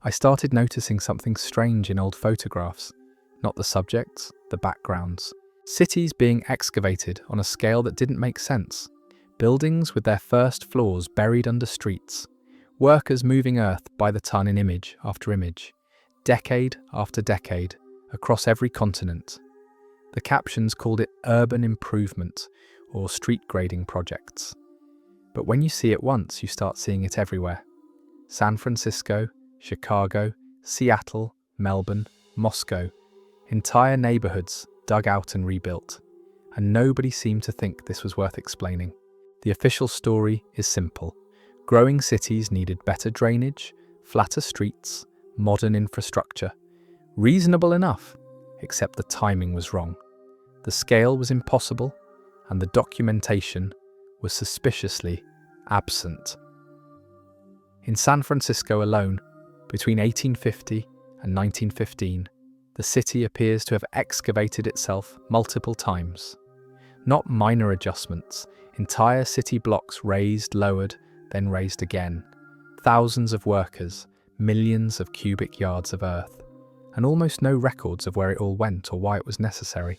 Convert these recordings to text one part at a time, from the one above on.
I started noticing something strange in old photographs. Not the subjects, the backgrounds. Cities being excavated on a scale that didn't make sense. Buildings with their first floors buried under streets. Workers moving earth by the ton in image after image. Decade after decade, across every continent. The captions called it urban improvement or street grading projects. But when you see it once, you start seeing it everywhere. San Francisco, Chicago, Seattle, Melbourne, Moscow. Entire neighborhoods dug out and rebuilt. And nobody seemed to think this was worth explaining. The official story is simple. Growing cities needed better drainage, flatter streets, modern infrastructure. Reasonable enough, except the timing was wrong. The scale was impossible, and the documentation was suspiciously absent. In San Francisco alone, between 1850 and 1915, the city appears to have excavated itself multiple times. Not minor adjustments, entire city blocks raised, lowered, then raised again. Thousands of workers, millions of cubic yards of earth, and almost no records of where it all went or why it was necessary.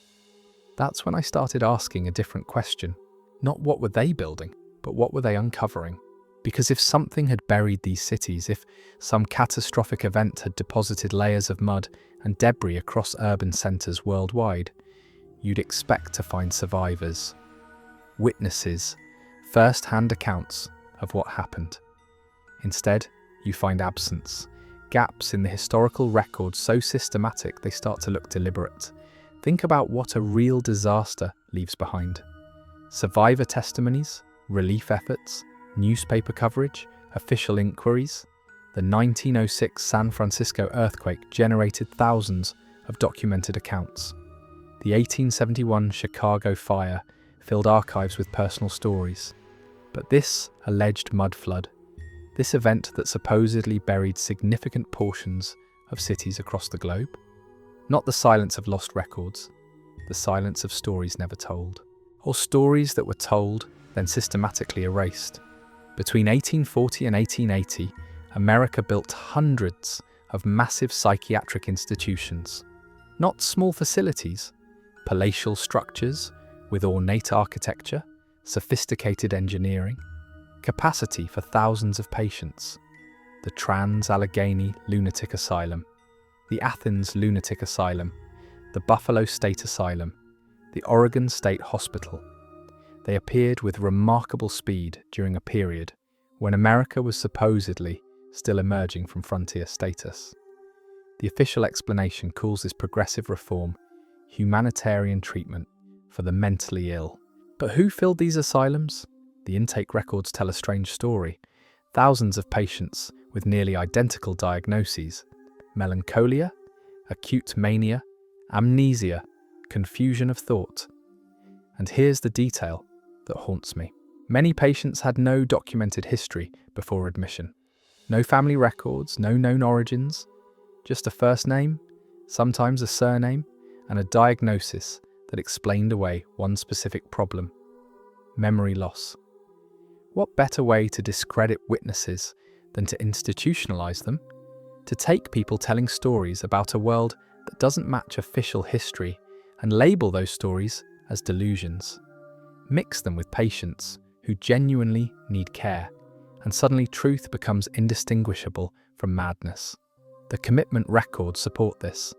That's when I started asking a different question. Not what were they building, but what were they uncovering? Because if something had buried these cities, if some catastrophic event had deposited layers of mud and debris across urban centres worldwide, you'd expect to find survivors, witnesses, first-hand accounts of what happened. Instead, you find absence, gaps in the historical record so systematic they start to look deliberate. Think about what a real disaster leaves behind. Survivor testimonies, relief efforts, newspaper coverage, official inquiries. The 1906 San Francisco earthquake generated thousands of documented accounts. The 1871 Chicago fire filled archives with personal stories. But this alleged mudflood, this event that supposedly buried significant portions of cities across the globe? Not the silence of lost records, the silence of stories never told. Or stories that were told, then systematically erased. Between 1840 and 1880, America built hundreds of massive psychiatric institutions. Not small facilities, palatial structures with ornate architecture, sophisticated engineering, capacity for thousands of patients. The Trans-Allegheny Lunatic Asylum, the Athens Lunatic Asylum, the Buffalo State Asylum, the Oregon State Hospital. They appeared with remarkable speed during a period when America was supposedly still emerging from frontier status. The official explanation calls this progressive reform humanitarian treatment for the mentally ill. But who filled these asylums? The intake records tell a strange story. Thousands of patients with nearly identical diagnoses: melancholia, acute mania, amnesia, confusion of thought. And here's the detail that haunts me. Many patients had no documented history before admission. No family records, no known origins, just a first name, sometimes a surname, and a diagnosis that explained away one specific problem: memory loss. What better way to discredit witnesses than to institutionalize them? To take people telling stories about a world that doesn't match official history and label those stories as delusions. Mix them with patients who genuinely need care, and suddenly truth becomes indistinguishable from madness. The commitment records support this.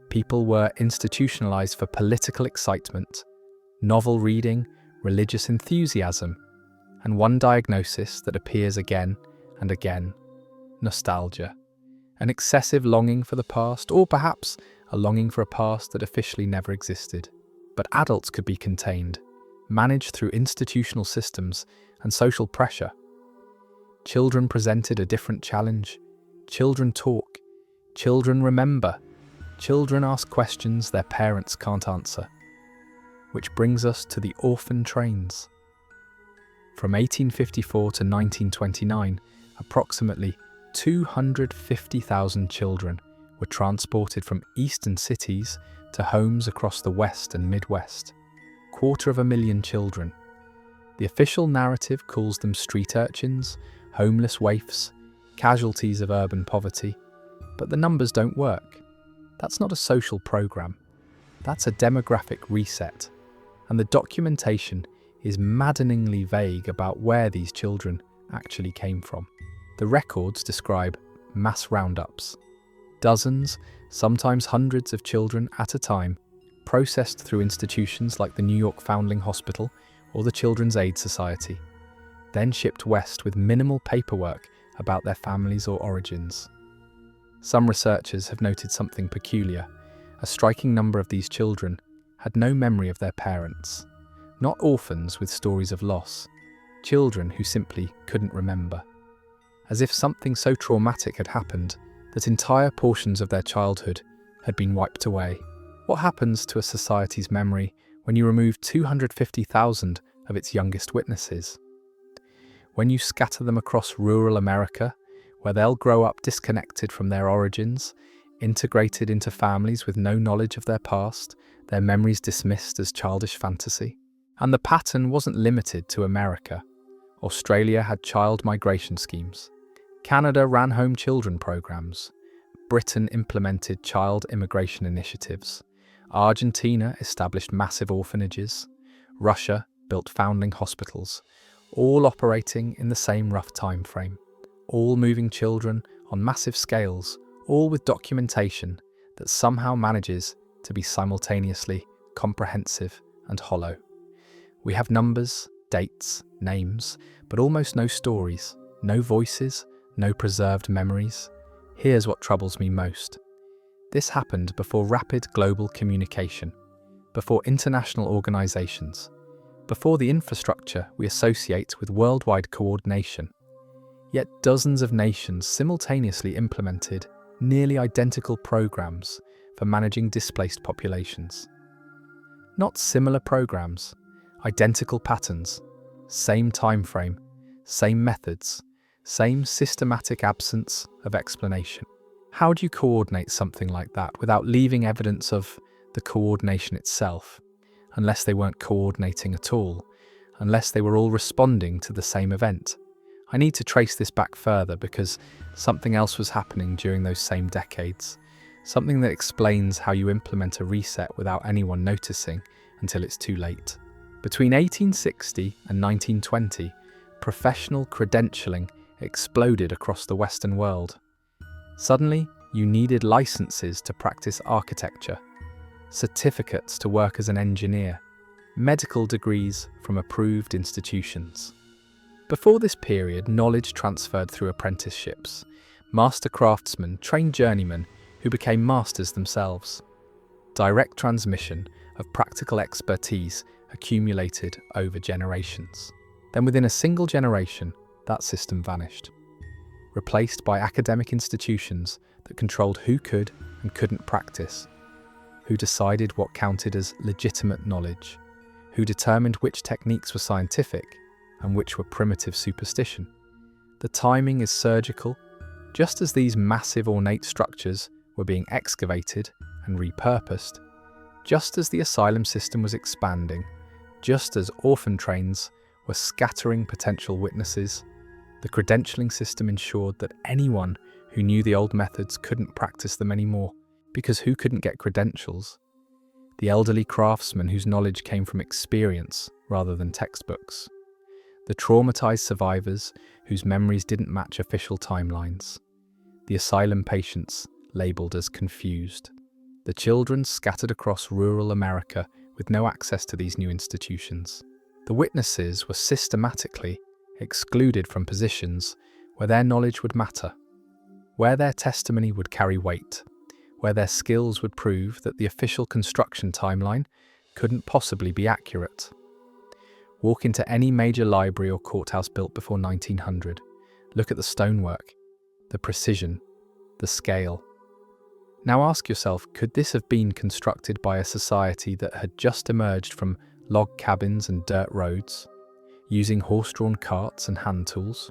People were institutionalized for political excitement, novel reading, religious enthusiasm, and one diagnosis that appears again and again: nostalgia. An excessive longing for the past, or perhaps a longing for a past that officially never existed. But adults could be contained, managed through institutional systems and social pressure. Children presented a different challenge. Children talk. Children remember. Children ask questions their parents can't answer. Which brings us to the orphan trains. From 1854 to 1929, approximately 250,000 children were transported from eastern cities to homes across the West and Midwest. 250,000 children. The official narrative calls them street urchins, homeless waifs, casualties of urban poverty. But the numbers don't work. That's not a social program. That's a demographic reset. And the documentation is maddeningly vague about where these children actually came from. The records describe mass roundups. Dozens, sometimes hundreds of children at a time, processed through institutions like the New York Foundling Hospital or the Children's Aid Society, then shipped west with minimal paperwork about their families or origins. Some researchers have noted something peculiar. A striking number of these children had no memory of their parents, not orphans with stories of loss, children who simply couldn't remember. As if something so traumatic had happened that entire portions of their childhood had been wiped away. What happens to a society's memory when you remove 250,000 of its youngest witnesses? When you scatter them across rural America, where they'll grow up disconnected from their origins, integrated into families with no knowledge of their past, their memories dismissed as childish fantasy. And the pattern wasn't limited to America. Australia had child migration schemes. Canada ran home children programs. Britain implemented child immigration initiatives. Argentina established massive orphanages. Russia built foundling hospitals, all operating in the same rough time frame, all moving children on massive scales, all with documentation that somehow manages to be simultaneously comprehensive and hollow. We have numbers, dates, names, but almost no stories, no voices, no preserved memories. Here's what troubles me most. This happened before rapid global communication, before international organizations, before the infrastructure we associate with worldwide coordination. Yet dozens of nations simultaneously implemented nearly identical programs for managing displaced populations. Not similar programs, identical patterns, same time frame, same methods, same systematic absence of explanation. How do you coordinate something like that without leaving evidence of the coordination itself, unless they weren't coordinating at all, unless they were all responding to the same event? I need to trace this back further because something else was happening during those same decades, something that explains how you implement a reset without anyone noticing until it's too late. Between 1860 and 1920, professional credentialing exploded across the Western world. Suddenly, you needed licenses to practice architecture, certificates to work as an engineer, medical degrees from approved institutions. Before this period, knowledge transferred through apprenticeships. Master craftsmen trained journeymen who became masters themselves. Direct transmission of practical expertise accumulated over generations. Then within a single generation, that system vanished, replaced by academic institutions that controlled who could and couldn't practice, who decided what counted as legitimate knowledge, who determined which techniques were scientific and which were primitive superstition. The timing is surgical. Just as these massive ornate structures were being excavated and repurposed, just as the asylum system was expanding, just as orphan trains were scattering potential witnesses, the credentialing system ensured that anyone who knew the old methods couldn't practice them anymore, because who couldn't get credentials? The elderly craftsman whose knowledge came from experience rather than textbooks. The traumatized survivors whose memories didn't match official timelines. The asylum patients labeled as confused. The children scattered across rural America with no access to these new institutions. The witnesses were systematically excluded from positions where their knowledge would matter, where their testimony would carry weight, where their skills would prove that the official construction timeline couldn't possibly be accurate. Walk into any major library or courthouse built before 1900. Look at the stonework, the precision, the scale. Now ask yourself, could this have been constructed by a society that had just emerged from log cabins and dirt roads, using horse-drawn carts and hand tools?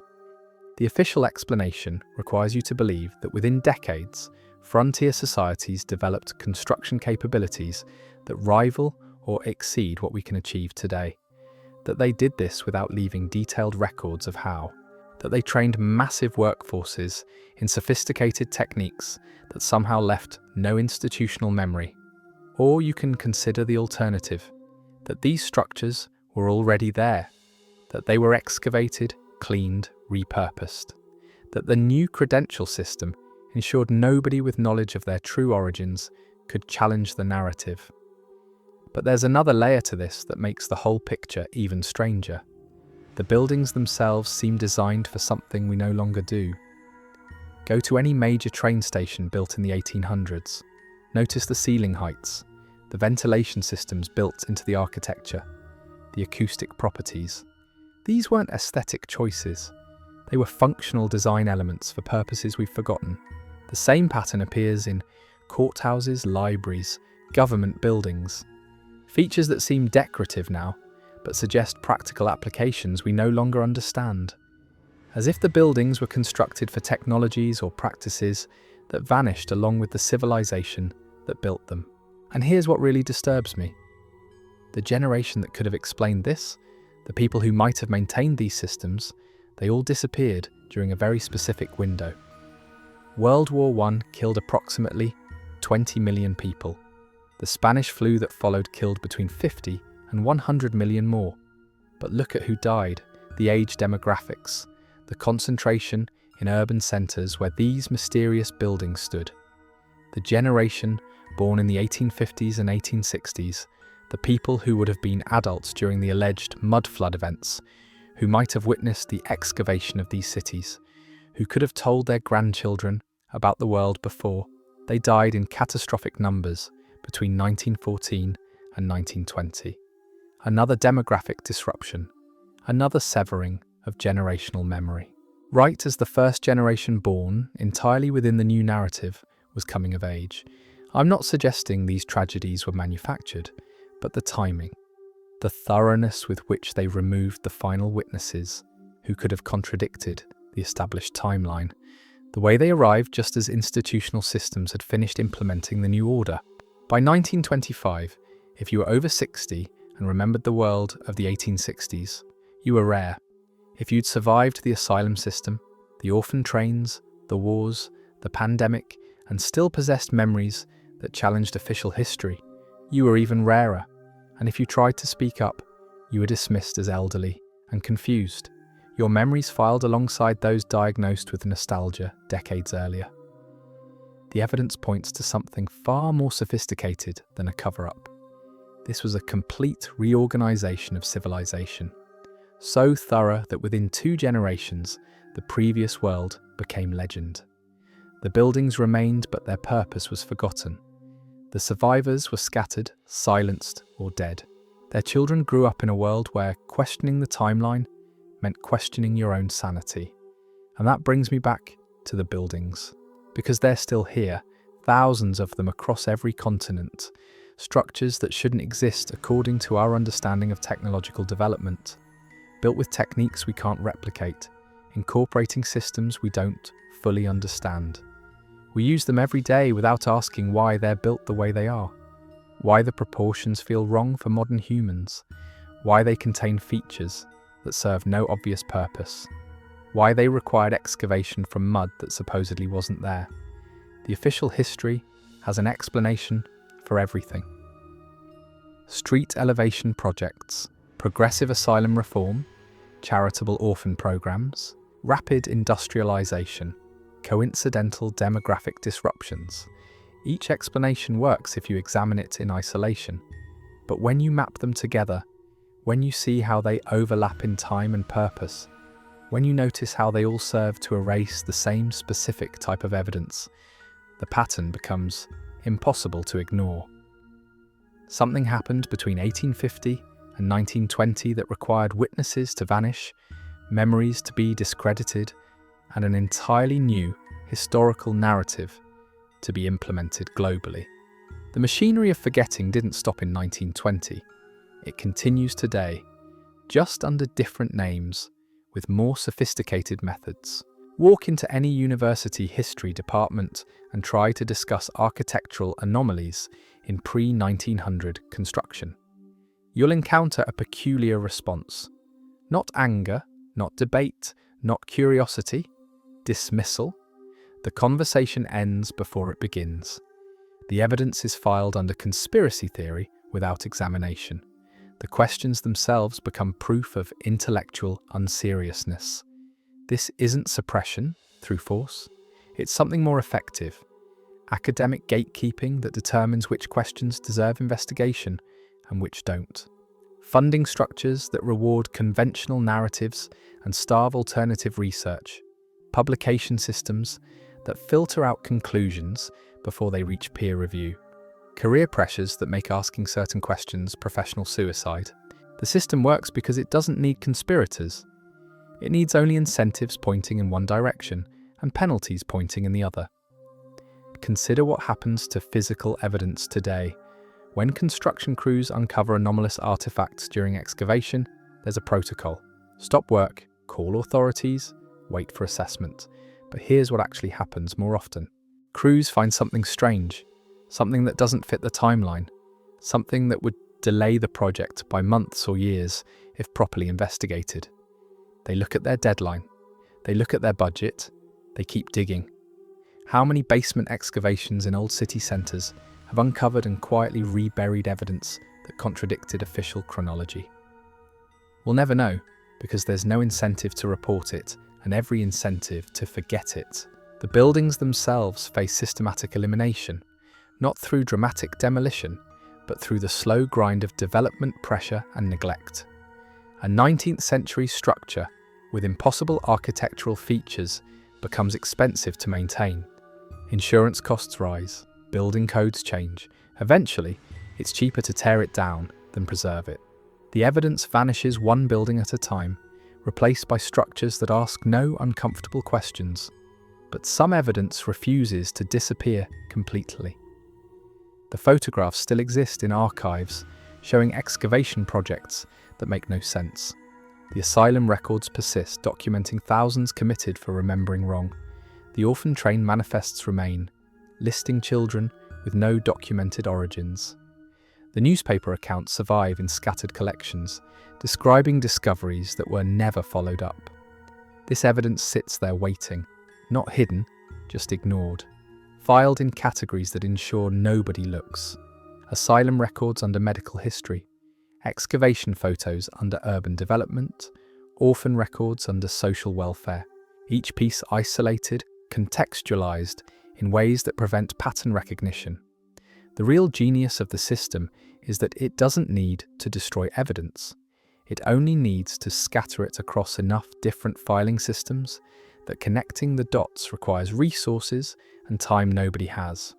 The official explanation requires you to believe that within decades, frontier societies developed construction capabilities that rival or exceed what we can achieve today, that they did this without leaving detailed records of how. that they trained massive workforces in sophisticated techniques that somehow left no institutional memory. Or you can consider the alternative, that these structures were already there, that they were excavated, cleaned, repurposed, that the new credential system ensured nobody with knowledge of their true origins could challenge the narrative. But there's another layer to this that makes the whole picture even stranger. The buildings themselves seem designed for something we no longer do. Go to any major train station built in the 1800s. Notice the ceiling heights, the ventilation systems built into the architecture, the acoustic properties. These weren't aesthetic choices. They were functional design elements for purposes we've forgotten. The same pattern appears in courthouses, libraries, government buildings. Features that seem decorative now, but suggest practical applications we no longer understand. As if the buildings were constructed for technologies or practices that vanished along with the civilization that built them. And here's what really disturbs me. The generation that could have explained this, the people who might have maintained these systems, they all disappeared during a very specific window. World War I killed approximately 20 million people. The Spanish flu that followed killed between 50 and 100 million more. But look at who died, the age demographics, the concentration in urban centres where these mysterious buildings stood. The generation born in the 1850s and 1860s, the people who would have been adults during the alleged Mudflood events, who might have witnessed the excavation of these cities, who could have told their grandchildren about the world before, they died in catastrophic numbers between 1914 and 1920. Another demographic disruption, another severing of generational memory. Right as the first generation born, entirely within the new narrative, was coming of age, I'm not suggesting these tragedies were manufactured, but the timing, the thoroughness with which they removed the final witnesses who could have contradicted the established timeline, the way they arrived just as institutional systems had finished implementing the new order. By 1925, if you were over 60 and remembered the world of the 1860s, you were rare. If you'd survived the asylum system, the orphan trains, the wars, the pandemic, and still possessed memories that challenged official history, you were even rarer. And if you tried to speak up, you were dismissed as elderly and confused. Your memories filed alongside those diagnosed with nostalgia decades earlier. The evidence points to something far more sophisticated than a cover-up. This was a complete reorganization of civilization, so thorough that within 2 generations, the previous world became legend. The buildings remained, but their purpose was forgotten. The survivors were scattered, silenced, or dead. Their children grew up in a world where questioning the timeline meant questioning your own sanity. And that brings me back to the buildings, because they're still here, thousands of them across every continent, structures that shouldn't exist according to our understanding of technological development, built with techniques we can't replicate, incorporating systems we don't fully understand. We use them every day without asking why they're built the way they are, why the proportions feel wrong for modern humans, why they contain features that serve no obvious purpose, why they required excavation from mud that supposedly wasn't there. The official history has an explanation for everything. Street elevation projects, progressive asylum reform, charitable orphan programs, rapid industrialization, coincidental demographic disruptions. Each explanation works if you examine it in isolation. But when you map them together, when you see how they overlap in time and purpose, when you notice how they all serve to erase the same specific type of evidence, the pattern becomes impossible to ignore. Something happened between 1850 and 1920 that required witnesses to vanish, memories to be discredited, and an entirely new historical narrative to be implemented globally. The machinery of forgetting didn't stop in 1920. It continues today, just under different names, with more sophisticated methods. Walk into any university history department and try to discuss architectural anomalies in pre-1900 construction. You'll encounter a peculiar response. Not anger, not debate, Not curiosity, dismissal. The conversation ends before it begins. The evidence is filed under conspiracy theory without examination. The questions themselves become proof of intellectual unseriousness. This isn't suppression through force. It's something more effective. Academic gatekeeping that determines which questions deserve investigation and which don't. Funding structures that reward conventional narratives and starve alternative research. Publication systems that filter out conclusions before they reach peer review. Career pressures that make asking certain questions professional suicide. The system works because it doesn't need conspirators. It needs only incentives pointing in one direction and penalties pointing in the other. Consider what happens to physical evidence today. When construction crews uncover anomalous artifacts during excavation, there's a protocol. Stop work, call authorities, wait for assessment. But here's what actually happens more often. Crews find something strange, something that doesn't fit the timeline, something that would delay the project by months or years if properly investigated. They look at their deadline, they look at their budget, they keep digging. How many basement excavations in old city centres have uncovered and quietly reburied evidence that contradicted official chronology? We'll never know, because there's no incentive to report it and every incentive to forget it. The buildings themselves face systematic elimination, not through dramatic demolition, but through the slow grind of development pressure and neglect. A 19th century structure with impossible architectural features becomes expensive to maintain. Insurance costs rise, building codes change. Eventually, it's cheaper to tear it down than preserve it. The evidence vanishes one building at a time, replaced by structures that ask no uncomfortable questions. But some evidence refuses to disappear completely. The photographs still exist in archives, showing excavation projects that make no sense. The asylum records persist, documenting thousands committed for remembering wrong. The orphan train manifests remain, listing children with no documented origins. The newspaper accounts survive in scattered collections, describing discoveries that were never followed up. This evidence sits there waiting, not hidden, just ignored, filed in categories that ensure nobody looks. Asylum records under medical history, excavation photos under urban development, orphan records under social welfare, each piece isolated, contextualized in ways that prevent pattern recognition. The real genius of the system is that it doesn't need to destroy evidence. It only needs to scatter it across enough different filing systems that connecting the dots requires resources and time nobody has.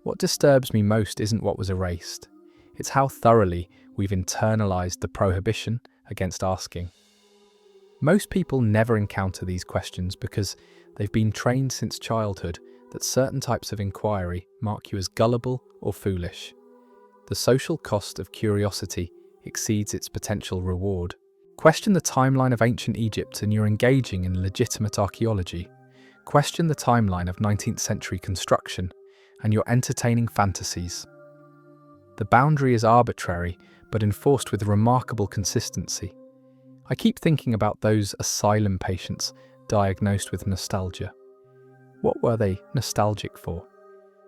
What disturbs me most isn't what was erased. It's how thoroughly we've internalized the prohibition against asking. Most people never encounter these questions because they've been trained since childhood that certain types of inquiry mark you as gullible or foolish. The social cost of curiosity exceeds its potential reward. Question the timeline of ancient Egypt and you're engaging in legitimate archaeology. Question the timeline of 19th century construction and you're entertaining fantasies. The boundary is arbitrary, but enforced with remarkable consistency. I keep thinking about those asylum patients diagnosed with nostalgia. What were they nostalgic for?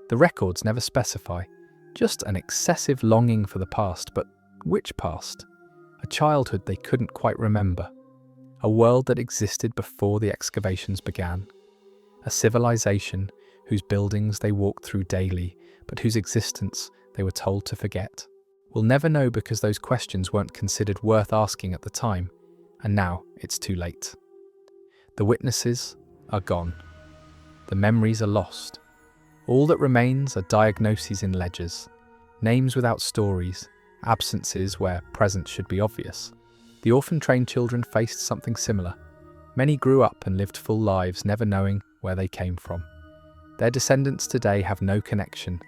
The records never specify, just an excessive longing for the past, but which past? A childhood they couldn't quite remember. A world that existed before the excavations began. A civilization whose buildings they walked through daily, but whose existence they were told to forget. We'll never know because those questions weren't considered worth asking at the time, and now it's too late. The witnesses are gone. The memories are lost. All that remains are diagnoses in ledgers, names without stories, absences where presence should be obvious. The orphan-trained children faced something similar. Many grew up and lived full lives, never knowing where they came from. Their descendants today have no connection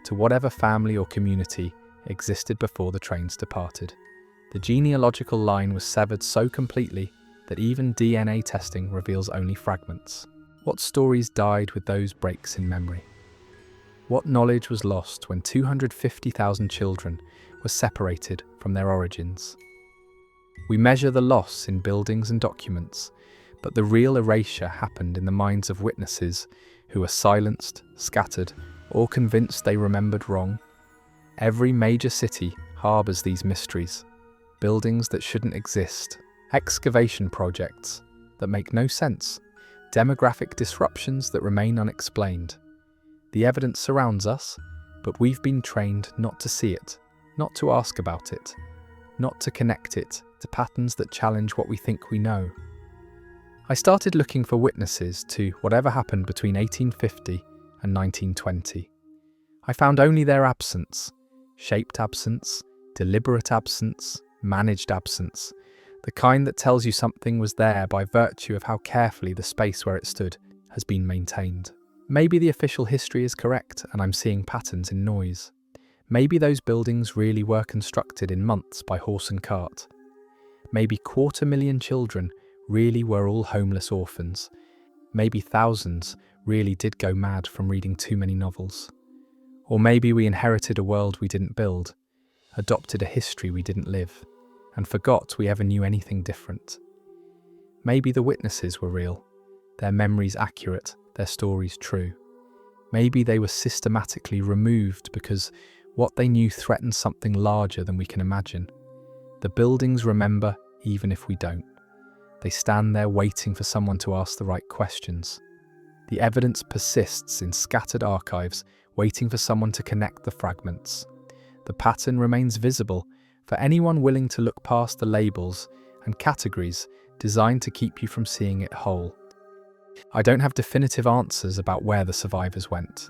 to whatever family or community existed before the trains departed. The genealogical line was severed so completely that even DNA testing reveals only fragments. What stories died with those breaks in memory? What knowledge was lost when 250,000 children were separated from their origins? We measure the loss in buildings and documents, But the real erasure happened in the minds of witnesses who were silenced, scattered, or convinced they remembered wrong. Every major city harbours these mysteries, buildings that shouldn't exist, excavation projects that make no sense, demographic disruptions that remain unexplained. The evidence surrounds us, but we've been trained not to see it, not to ask about it, not to connect it to patterns that challenge what we think we know. I started looking for witnesses to whatever happened between 1850 and 1920. I found only their absence, shaped absence, deliberate absence, managed absence, the kind that tells you something was there by virtue of how carefully the space where it stood has been maintained. Maybe the official history is correct and I'm seeing patterns in noise. Maybe those buildings really were constructed in months by horse and cart. Maybe 250,000 children really were all homeless orphans. Maybe thousands really did go mad from reading too many novels. Or maybe we inherited a world we didn't build, adopted a history we didn't live, and forgot we ever knew anything different. Maybe the witnesses were real, their memories accurate, their stories true. Maybe they were systematically removed because what they knew threatened something larger than we can imagine. The buildings remember even if we don't. They stand there waiting for someone to ask the right questions. The evidence persists in scattered archives, waiting for someone to connect the fragments. The pattern remains visible for anyone willing to look past the labels and categories designed to keep you from seeing it whole. I don't have definitive answers about where the survivors went.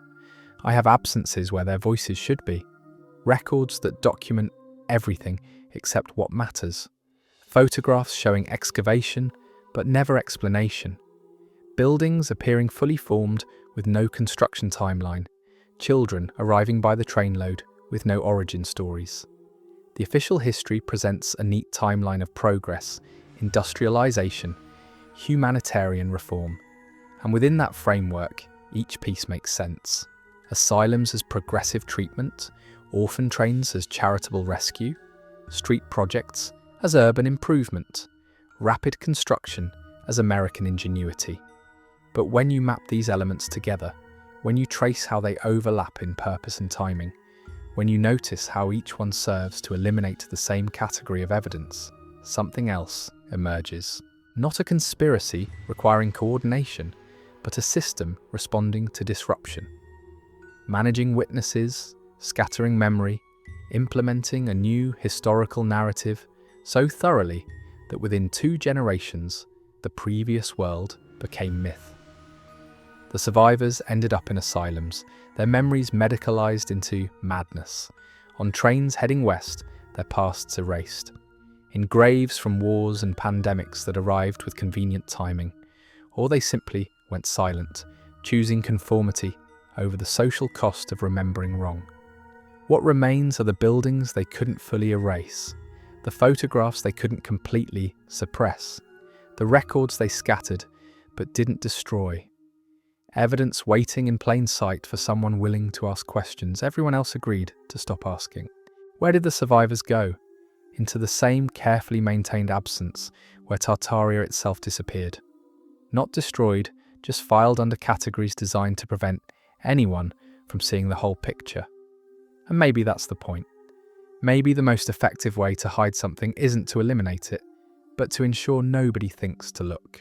I have absences where their voices should be. Records that document everything except what matters. Photographs showing excavation, but never explanation. Buildings appearing fully formed with no construction timeline. Children arriving by the trainload with no origin stories. The official history presents a neat timeline of progress, industrialization, humanitarian reform. And within that framework, each piece makes sense. Asylums as progressive treatment, orphan trains as charitable rescue, street projects as urban improvement, rapid construction as American ingenuity. But when you map these elements together, when you trace how they overlap in purpose and timing, when you notice how each one serves to eliminate the same category of evidence, something else emerges. Not a conspiracy requiring coordination, but a system responding to disruption. Managing witnesses, scattering memory, implementing a new historical narrative so thoroughly that within 2 generations, the previous world became myth. The survivors ended up in asylums, their memories medicalized into madness. On trains heading west, their pasts erased. In graves from wars and pandemics that arrived with convenient timing. Or they simply went silent, choosing conformity over the social cost of remembering wrong. What remains are the buildings they couldn't fully erase, the photographs they couldn't completely suppress, the records they scattered but didn't destroy. Evidence waiting in plain sight for someone willing to ask questions everyone else agreed to stop asking. Where did the survivors go? Into the same carefully maintained absence where Tartaria itself disappeared. Not destroyed, just filed under categories designed to prevent anyone from seeing the whole picture. And maybe that's the point. Maybe the most effective way to hide something isn't to eliminate it, but to ensure nobody thinks to look.